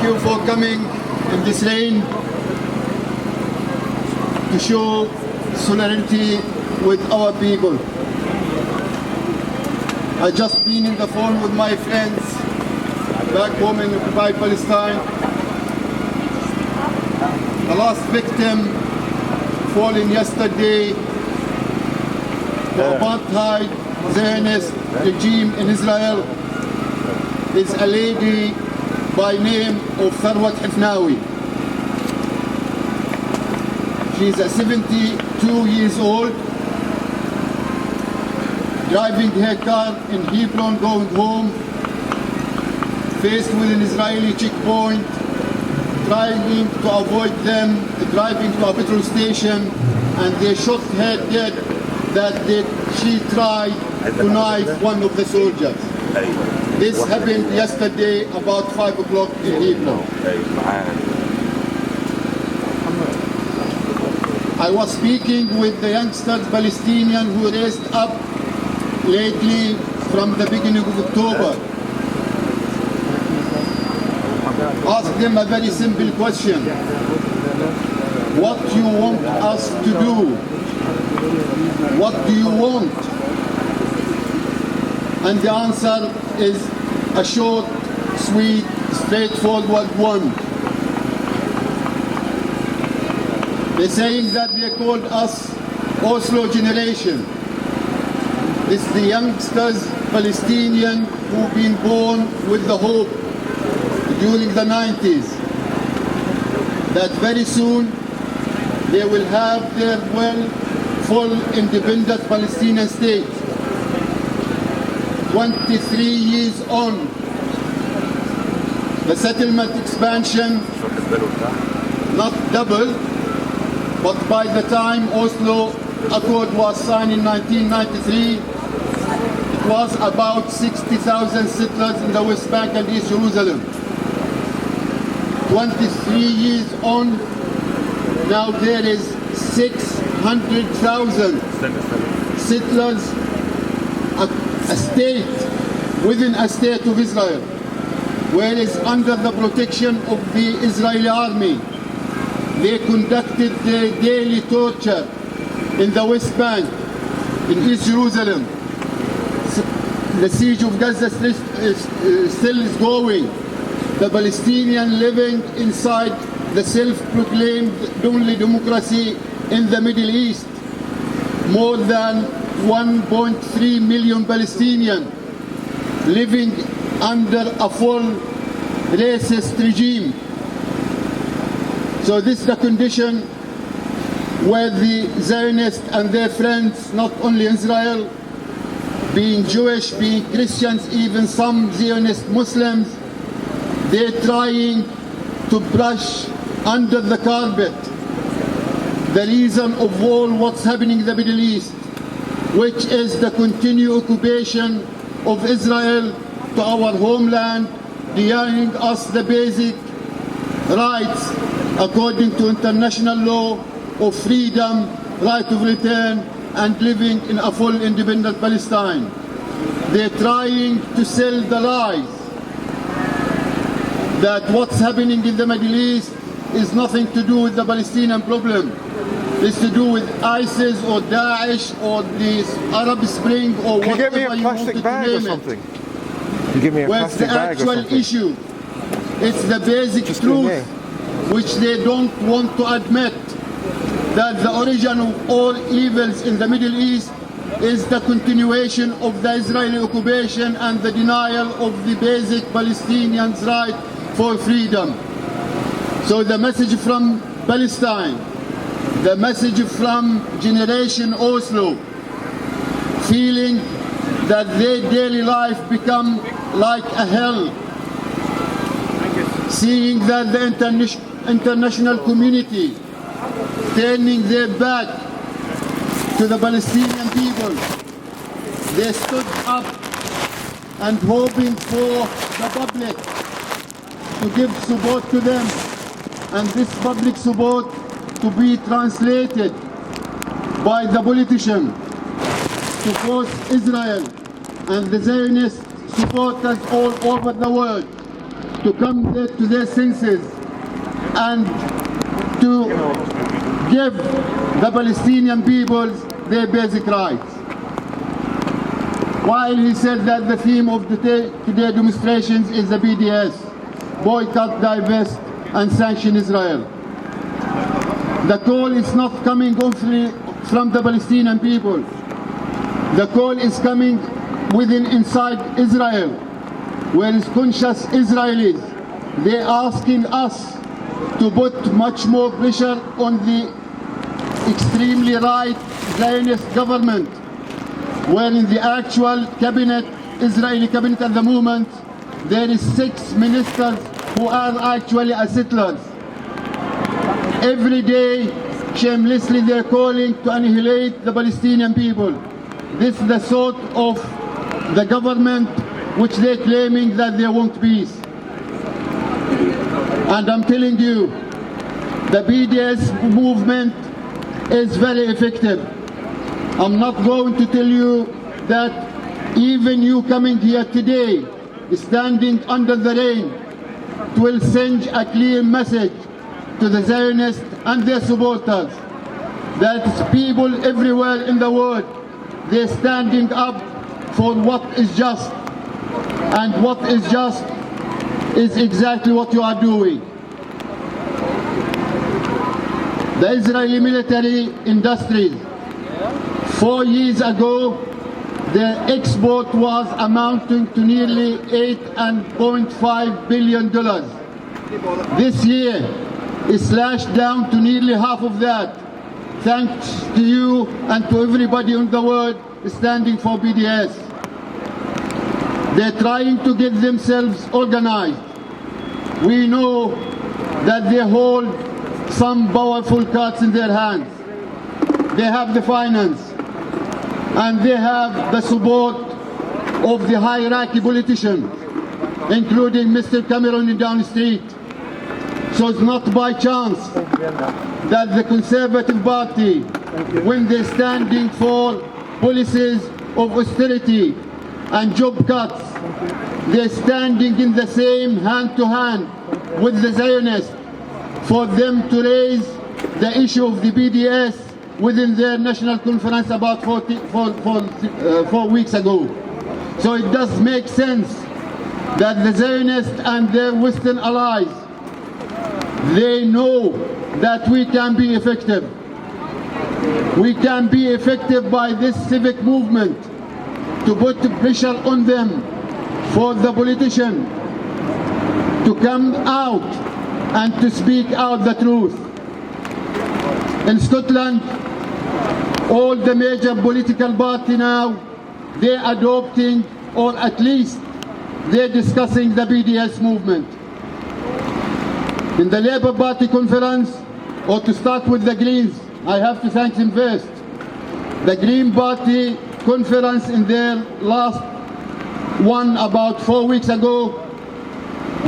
you for coming in this rain to show solidarity with our people. I just been in the phone with my friends back home in occupied Palestine. The last victim fallen yesterday to apartheid Zionist regime in Israel is a lady by name of Tharwat Hifnawi. She's 72 years old, driving her car in Hebron going home, faced with an Israeli checkpoint, trying to avoid them, driving to a petrol station, and they shot her dead that she tried to knife one of the soldiers. This happened yesterday about 5 o'clock in Hebron. I was speaking with the youngsters Palestinian who raised up lately from the beginning of October. Ask them a very simple question. What do you want us to do? What do you want? And the answer is a short, sweet, straightforward one. They're saying that they called us Oslo generation. It's the youngsters, Palestinians, who've been born with the hope during the 90s that very soon they will have their full independent Palestinian state. 23 years on, the settlement expansion not doubled, but by the time Oslo Accord was signed in 1993, it was about 60,000 settlers in the West Bank and East Jerusalem. 23 years on, now there is 600,000 settlers, a state within a state of Israel, whereas under the protection of the Israeli army, they conducted their daily torture in the West Bank, in East Jerusalem. The siege of Gaza still is going. The Palestinians living inside the self-proclaimed only democracy in the Middle East. More than 1.3 million Palestinians living under a full racist regime. So this is the condition where the Zionists and their friends, not only Israel, being Jewish, being Christians, even some Zionist Muslims, they're trying to brush under the carpet the reason of all what's happening in the Middle East, which is the continued occupation of Israel to our homeland, denying us the basic rights according to international law of freedom, right of return, and living in a full independent Palestine. They're trying to sell the lies that what's happening in the Middle East is nothing to do with the Palestinian problem. It's to do with ISIS or Daesh or the Arab Spring or whatever you want to name it. You give me a Where's plastic the bag or something? actual issue? It's the basic truth, which they don't want to admit, that the origin of all evils in the Middle East is the continuation of the Israeli occupation and the denial of the basic Palestinians' right for freedom. So the message from Palestine, the message from Generation Oslo, feeling that their daily life become like a hell, seeing that the international community turning their back to the Palestinian people, they stood up and hoping for the public to give support to them, and this public support to be translated by the politician to force Israel and the Zionist supporters all over the world to come to their senses and to give the Palestinian peoples their basic rights. While he said that the theme of today demonstrations is the BDS, boycott, divest, and sanction Israel. The call is not coming only from the Palestinian people. The call is coming inside Israel, where is conscious Israelis. They're asking us to put much more pressure on the extremely right Zionist government, where in the actual cabinet, Israeli cabinet at the moment, there is 6 ministers who are actually settlers. Every day, shamelessly, they're calling to annihilate the Palestinian people. This is the sort of the government which they're claiming that they want peace. And I'm telling you, the BDS movement is very effective. I'm not going to tell you that even you coming here today, standing under the rain, will send a clear message to the Zionists and their supporters that people everywhere in the world, they're standing up for what is just. And what is just is exactly what you are doing. The Israeli military industries, 4 years ago, their export was amounting to nearly $8.5 billion. This year, it slashed down to nearly half of that, thanks to you and to everybody in the world standing for BDS. They're trying to get themselves organized. We know that they hold some powerful cards in their hands. They have the finance, and they have the support of the hierarchy politicians, including Mr. Cameron down the street. So it's not by chance that the Conservative Party, when they're standing for policies of austerity and job cuts, they're standing in the same hand-to-hand with the Zionists for them to raise the issue of the BDS within their national conference about 4 weeks ago. So it does make sense that the Zionists and their Western allies, they know that we can be effective. We can be effective by this civic movement to put pressure on them for the politician to come out and to speak out the truth. In Scotland, all the major political parties now, they're adopting, or at least they're discussing the BDS movement. In the Labour Party conference, or to start with the Greens, I have to thank them first. The Green Party conference in their last one about 4 weeks ago,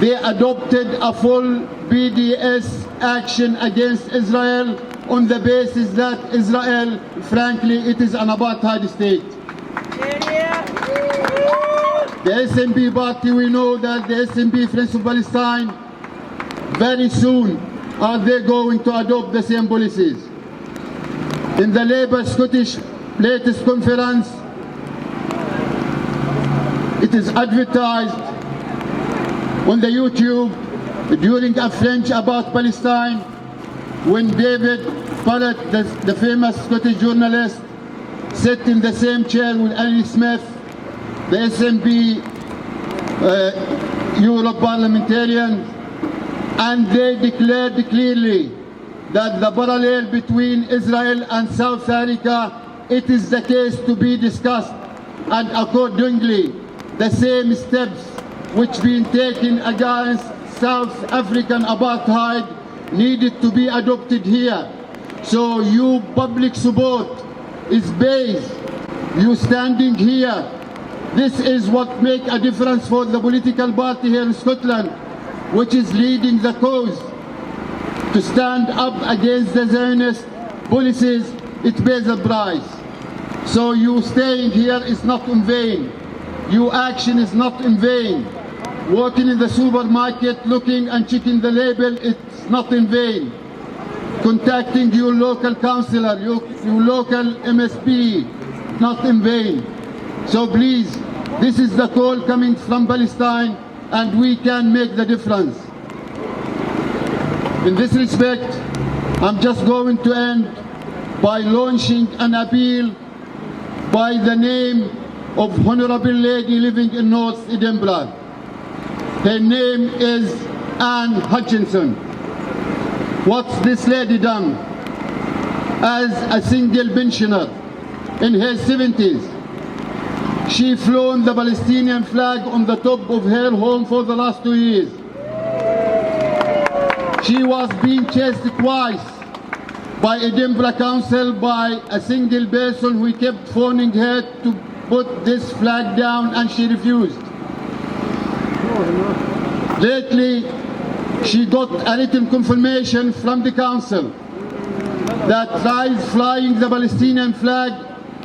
they adopted a full BDS action against Israel on the basis that Israel, frankly, it is an apartheid state. The SNP party, we know that the SNP Friends of Palestine, very soon are they going to adopt the same policies. In the Labour Scottish latest conference, it is advertised on the YouTube during a French about Palestine when David Barrett, the famous Scottish journalist, sat in the same chair with Annie Smith, the SNP Europe parliamentarian, and they declared clearly that the parallel between Israel and South Africa, it is the case to be discussed, and accordingly the same steps which been taken against South African apartheid needed to be adopted here. So you public support is based, you standing here, this is what make a difference for the political party here in Scotland, which is leading the cause to stand up against the Zionist policies. It pays a price. So you staying here is not in vain. Your action is not in vain. walking in the supermarket, looking and checking the label, it's not in vain. Contacting your local councillor, your local MSP, not in vain. So please, this is the call coming from Palestine, and we can make the difference. In this respect, I'm just going to end by launching an appeal by the name of Honourable Lady living in North Edinburgh. Her name is Anne Hutchinson. What's this lady done? As a single pensioner in her 70s, she flown the Palestinian flag on the top of her home for the last 2 years. She was being chased twice by Edinburgh Council by a single person who kept phoning her to put this flag down, and she refused. Lately, she got a written confirmation from the council that flying the Palestinian flag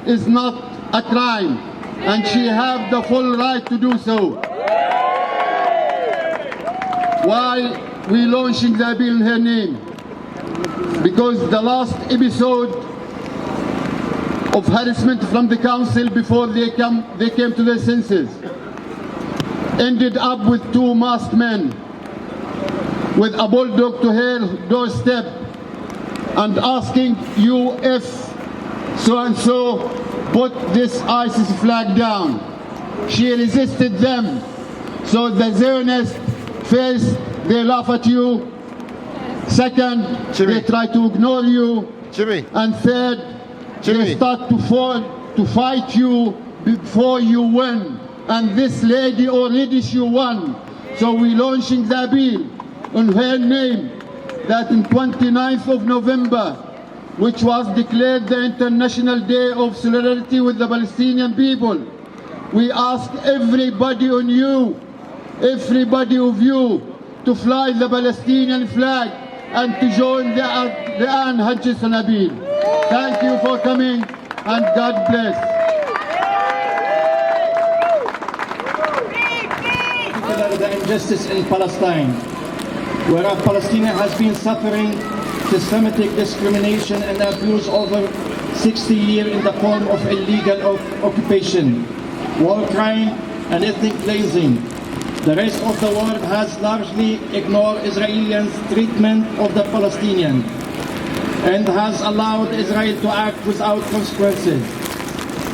is not a crime, and she has the full right to do so. Why we launching the appeal in her name? Because the last episode of harassment from the council before they came to their senses ended up with 2 masked men with a bulldog to her doorstep and asking you if so-and-so put this ISIS flag down. She resisted them. So the Zionists, first they laugh at you, second they try to ignore you, and third they start to fight you before you win. And this lady already she won. So we're launching the appeal on her name that on 29th of November, which was declared the International Day of Solidarity with the Palestinian people, we ask everybody on you, everybody of you, to fly the Palestinian flag and to join the Anne Hutchinson appeal. Thank you for coming, and God bless. The injustice in Palestine, where Palestinians has been suffering systematic discrimination and abuse over 60 years in the form of illegal occupation, war crime and ethnic cleansing. The rest of the world has largely ignored Israel's treatment of the Palestinians and has allowed Israel to act without consequences.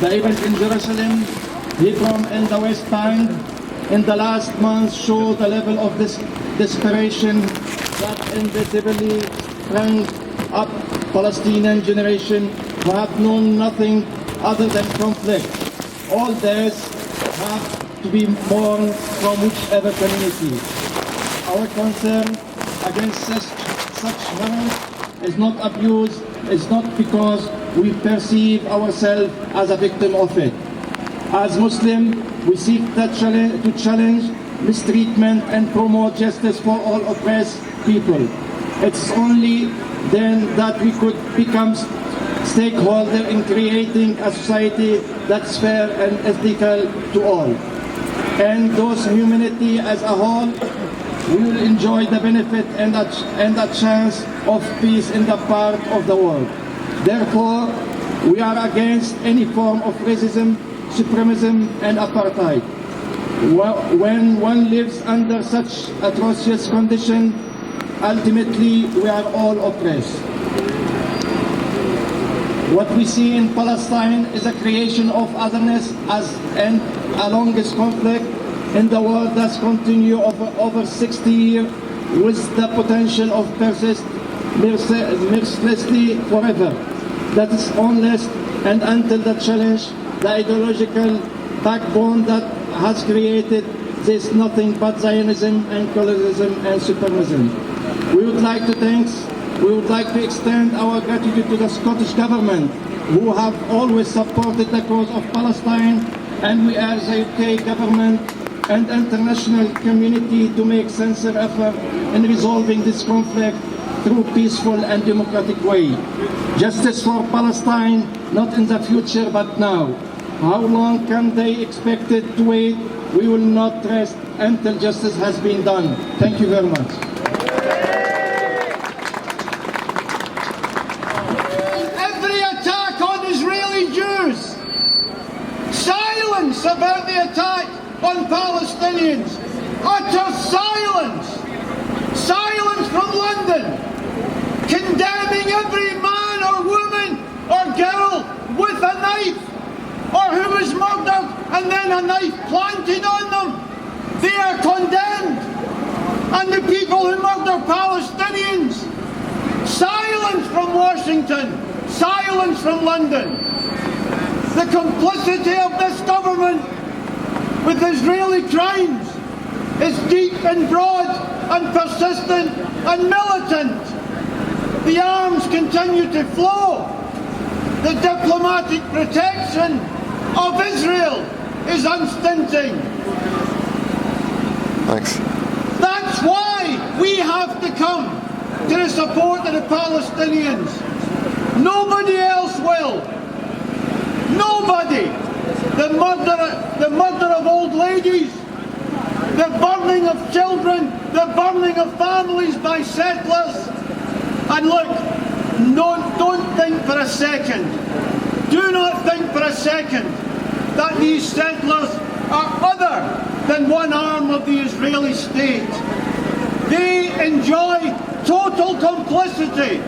The events in Jerusalem, Hebron and the West Bank in the last months show the level of this desperation that inevitably sprang up Palestinian generation who have known nothing other than conflict. All this have to be mourned from whichever community. Our concern against such harm is not abuse, is not because we perceive ourselves as a victim of it. As Muslims, we seek to challenge mistreatment and promote justice for all oppressed people. It's only then that we could become stakeholders in creating a society that's fair and ethical to all. And those humanity as a whole, we will enjoy the benefit and a chance of peace in the part of the world. Therefore, we are against any form of racism, supremacism and apartheid. When one lives under such atrocious conditions, ultimately we are all oppressed. What we see in Palestine is a creation of otherness and a longest conflict in the world that's continued over 60 years with the potential of persist mercilessly forever. That is unless and until the challenge the ideological backbone that has created this nothing but Zionism and colonialism and supremacism. We would like to extend our gratitude to the Scottish Government, who have always supported the cause of Palestine, and we urge the UK Government and international community to make sincere effort in resolving this conflict through peaceful and democratic way. Justice for Palestine, not in the future but now. How long can they expect to wait we will not rest until justice has been done. Thank you very much. Every attack on Israeli Jews, silence about the attack on Palestinians, utter silence, silence from London, condemning every man or woman or girl with a knife or who was murdered and then a knife planted on them. They are condemned. And the people who murder Palestinians, silence from Washington, silence from London. The complicity of this government with Israeli crimes is deep and broad and persistent and militant. The arms continue to flow. The diplomatic protection of Israel is unstinting. Thanks. That's why we have to come to the support of the Palestinians. Nobody else will. Nobody. The murder of old ladies, the burning of children, the burning of families by settlers. And look, don't think for a second, do not think for a second that these settlers are other than one arm of the Israeli state. They enjoy total complicity,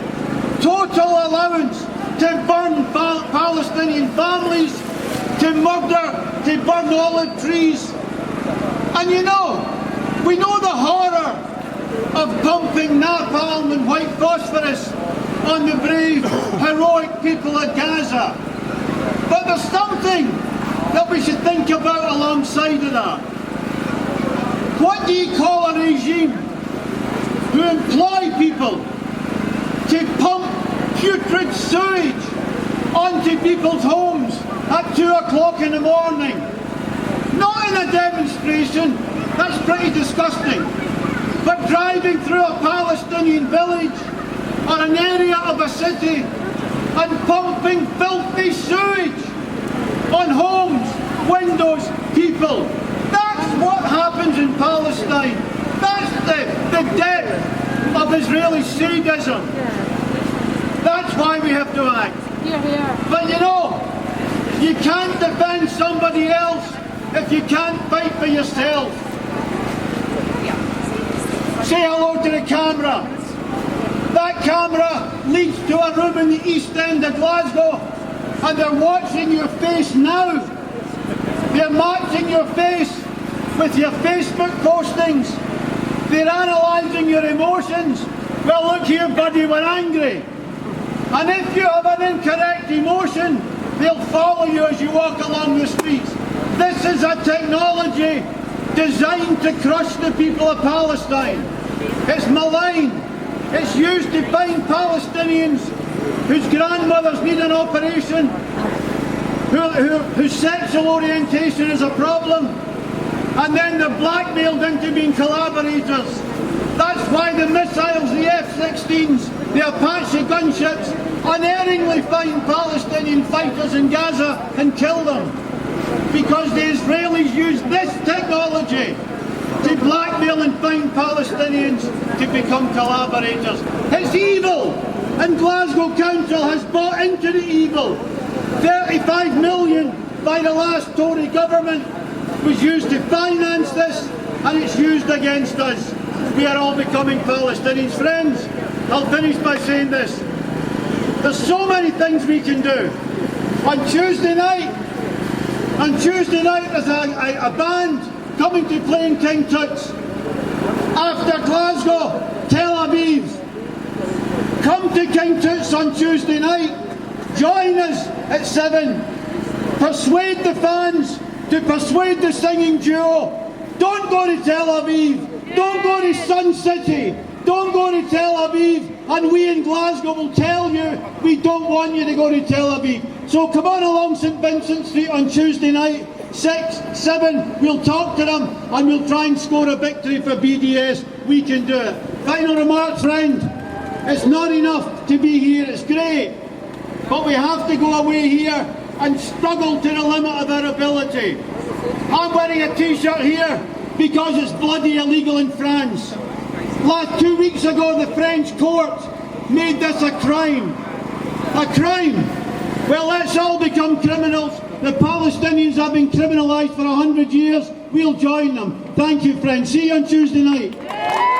total allowance to burn Palestinian families, to murder, to burn olive trees. And you know, we know the horror of pumping napalm and white phosphorus on the brave, heroic people of Gaza. But there's something that we should think about alongside of that. What do you call a regime who employ people to pump putrid sewage onto people's homes at 2 o'clock in the morning? Not in a demonstration, that's pretty disgusting, but driving through a Palestinian village or an area of a city and pumping filthy sewage on homes, windows, people. That's what happens in Palestine. That's the depth of Israeli sadism. That's why we have to act. But you know, you can't defend somebody else if you can't fight for yourself. Say hello to the camera. That camera leads to a room in the East End of Glasgow, and they're watching your face now. They're matching your face with your Facebook postings. They're analysing your emotions. Well, look here, buddy, we're angry. And if you have an incorrect emotion, they'll follow you as you walk along the streets. This is a technology designed to crush the people of Palestine. It's malign. It's used to find Palestinians whose grandmothers need an operation, whose sexual orientation is a problem, and then they're blackmailed into being collaborators. That's why the missiles, the F-16s, the Apache gunships unerringly find Palestinian fighters in Gaza and kill them. Because the Israelis use this technology to blackmail and find Palestinians to become collaborators. It's evil, and Glasgow Council has bought into the evil. 35 million by the last Tory government was used to finance this, and it's used against us. We are all becoming Palestinians. Friends, I'll finish by saying this. There's so many things we can do. On Tuesday night there's a band coming to play in King Tut's. After Glasgow, Tel Aviv. Come to King Tut's on Tuesday night. Join us at 7. Persuade the fans to persuade the singing duo. Don't go to Tel Aviv. Don't go to Sun City. Don't go to Tel Aviv. And we in Glasgow will tell you we don't want you to go to Tel Aviv. So come on along St Vincent Street on Tuesday night. 6, 7, we'll talk to them and we'll try and score a victory for BDS. We can do it. Final remarks, friend. It's not enough to be here, it's great. But we have to go away here and struggled to the limit of our ability. I'm wearing a t-shirt here because it's bloody illegal in France. 2 weeks ago, the French court made this a crime. A crime. Well, let's all become criminals. The Palestinians have been criminalised for 100 years. We'll join them. Thank you, friends. See you on Tuesday night.